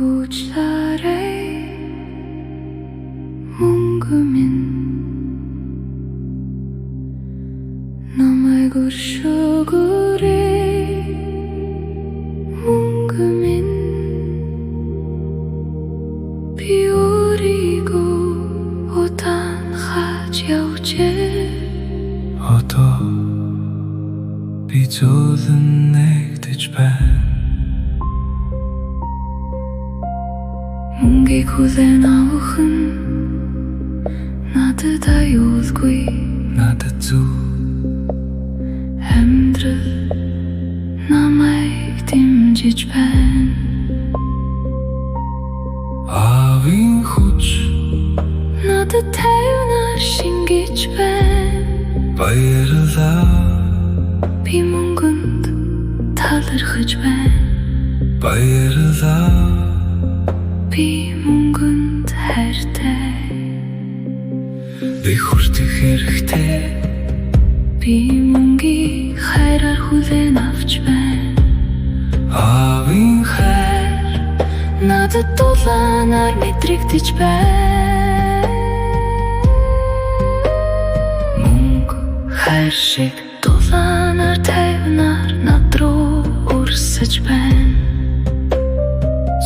уучлаарай мөнгө минь намайг өршөөгөөрэй мөнгө минь би өөрийгөө удаан хааж явжээ одоо би зөөлөн нэгдэж байна мөнгийг хүлээн авах нь надад аюулгүй надад зүг амьдрал намайг дэмжиж байна аавын хүч надад тайвнаар шингэж байна баярлалаа би мөнгөнд талархаж байна баярлалаа би мөнгөнд хайртай би хүртэх хэрэгтэй би мөнгийг хайраар хүлээн авч байна аавын хайр надад дулаанаар мэдрэгдэж байна мөнгө хайр шиг дулаанаар тайвнаар над руу урсаж байна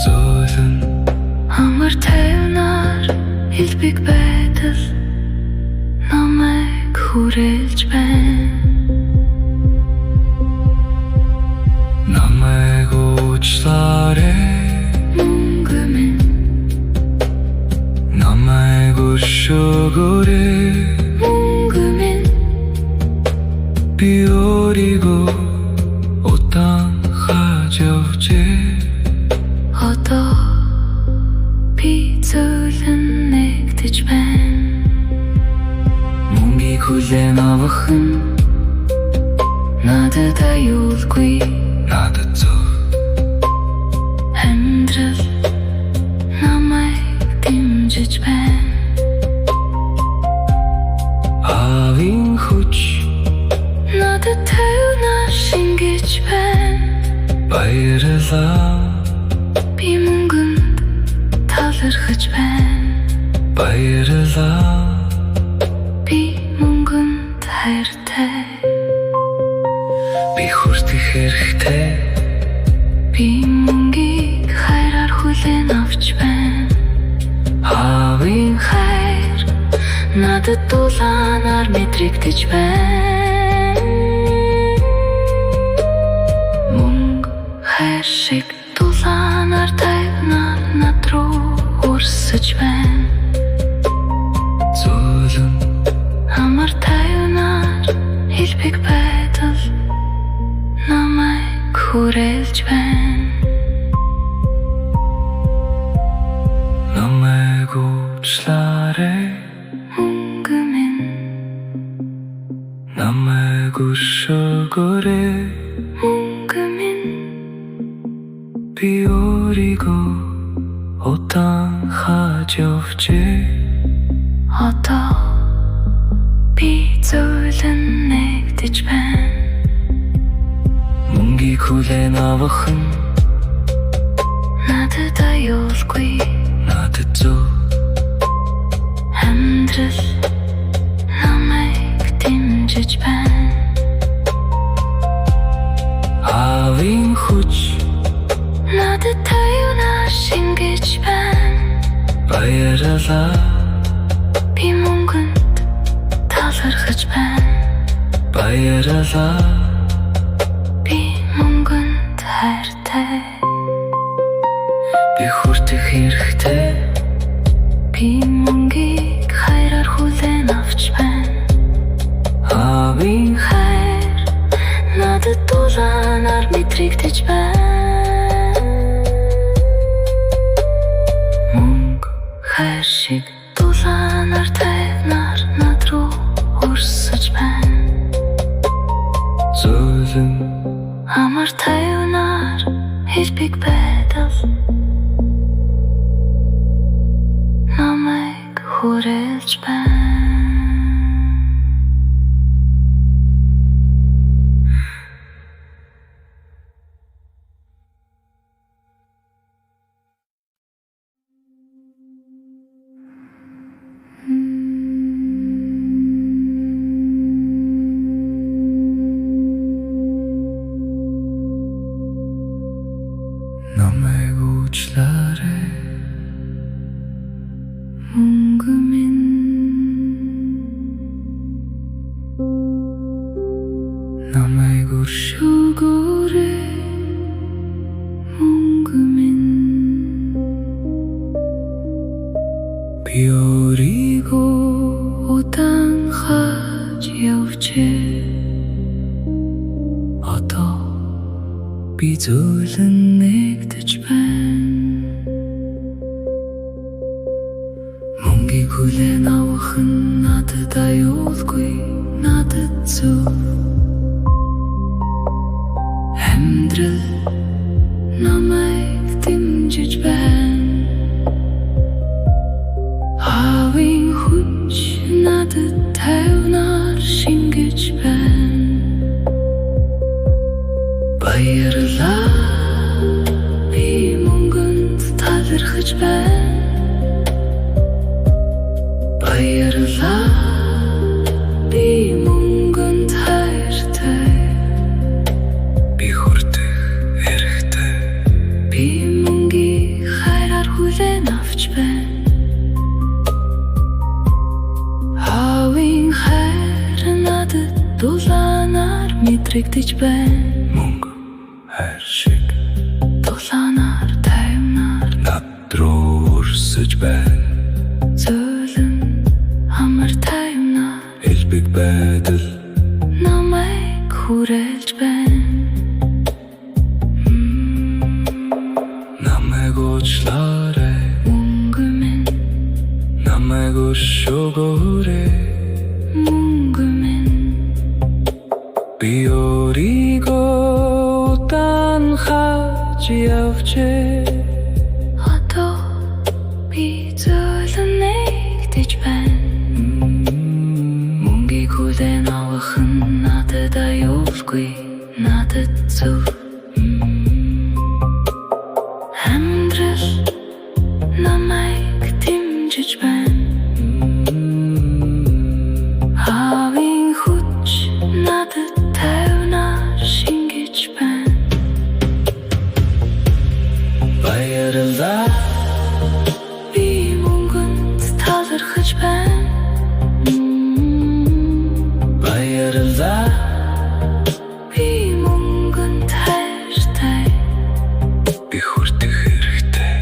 зөөлөн амар тайвнаар хэлбэг байдал намайг хүрээлж байна намайг уучлаарай мөнгө минь намайг өршөөгөөрэй мөнгө минь би өөрийгөө удаан хааж явжээ одоо би зөөлөн нэгдэж байна мөнгийг хүлээн авах нь надад аюулгүй надад зүг амьдрал намайг дэмжиж байна аавын хүч надад тайвнаар шингэж байна баярлалаа би мөнгөнд талархаж байна баярлалаа би мөнгөнд хайртай би хүртэх хэрэгтэй би мөнгийг хайраар хүлээн авч байна аавын хайр надад дулаанаар мэдрэгдэж байна мөнгө хайр шиг дулаанаар тайвнаар над руу урсаж байна зөөлөн амар тайвнаар хэлбэг байдал намайг хүрээлж байна намайг уучлаарай мөнгө минь намайг өршөөгөөрэй мөнгө минь би өөрийгөө удаан хааж явжээ одоо би зөөлөн нэгдэж байна мөнгийг хүлээн авах нь надад аюулгүй надад зүг амьдрал намайг дэмжиж байна аавын хүч надад тайвнаар шингэж байна баярлалаа би мөнгөнд талархаж байна баярлалаа би мөнгөнд хайртай би хүртэх хэрэгтэй би мөнгийг хайраар хүлээн авч байна аавын хайр надад дулаанаар мэдрэгдэж байна мөнгө хайр шиг дулаанаар тайвнаар над руу урсаж байна зөөлөн амар тайвнаар хэлбэг байдал намайг хүрээлж байна Би өөрийгөө удаан хаж явжээ. Одоо би зөөлөн нэгдэж байна. Мөнгийг хүлээн авах нь надад аюулгүй, надад зөв. Амьдрал намайг дэмжиж байна. Хавийн хүч надад тайвнаар шингэж байна. Баярлалаа, би мөнгөнд талархаж байна. Баярлалаа, би мөнгөнд хайртай. Би хүрдэх хэрэгтэй. Би мөнгийг хайраар хүлээн авч байна. Хавийн хайр надад дулаанаар мэдрэгдэж байна. Мөнгө хайр шиг дулаанаар тайвнаар над руу өрсөж байна. Зөөлөн амар тайвнаар элбэг байдал намайг хүрээлж байна. Намайг уучлаарай, мөнгө минь. Намайг өшөөгөөрэй, мөнгө минь. Би өөрийгөө удаан хаж явжээ. Одоо би зөөлөн нэгдэж байна. Мөнгийг хүлээн авах нь надад аюулгүй, надад зөв. Амьдрал намайг дэмжиж байна. Хавийн хүч надад тайвнаар шингэж байна. Баярлалаа, би мөнгөнд талархаж байна. Баярлалаа, би мөнгөнд хайртай. Би хүрдэх хэрэгтэй.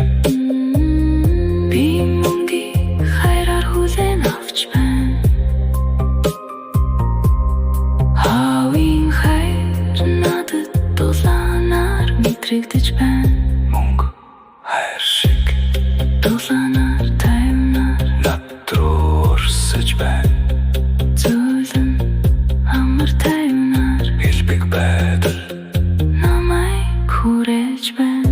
Би мөнгийг хайраар хүлээн авч байна. Хавийн хайр надад дулаанаар мэдрэгдэж байна. Мөнгө хайр шиг дулаанаар тайвнаар над руу өрсөж байна. Зөөлөн амар тайвнаар элбэг байдал намайг хүрээлж байна.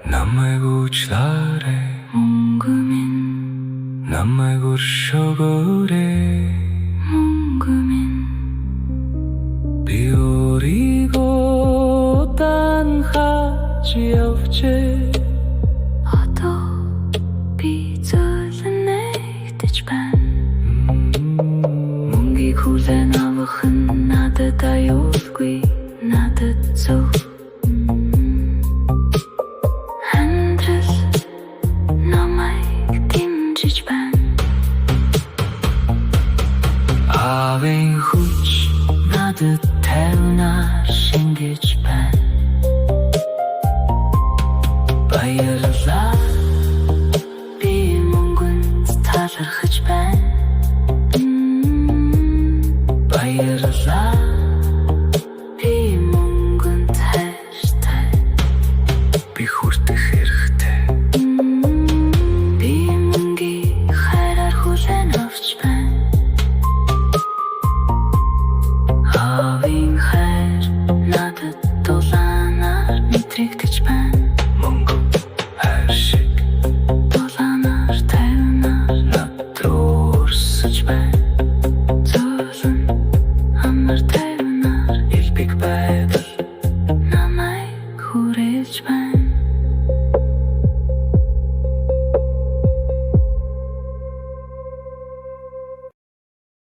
Намайг уучлаарай, мөнгө минь. Намайг өршөөгөөрэй, мөнгө минь. Би өөрийгөө удаан хаж явжээ. Одоо би зөөлөн нэгдэж байна. Мөнгийг хүлээн авах нь надад аюулгүй, надад зөв. Амьдрал намайг дэмжиж байна. Хавийн хүч надад тайвнаар шингэж байна. Баярлалаа, би мөнгөнд талархаж байна.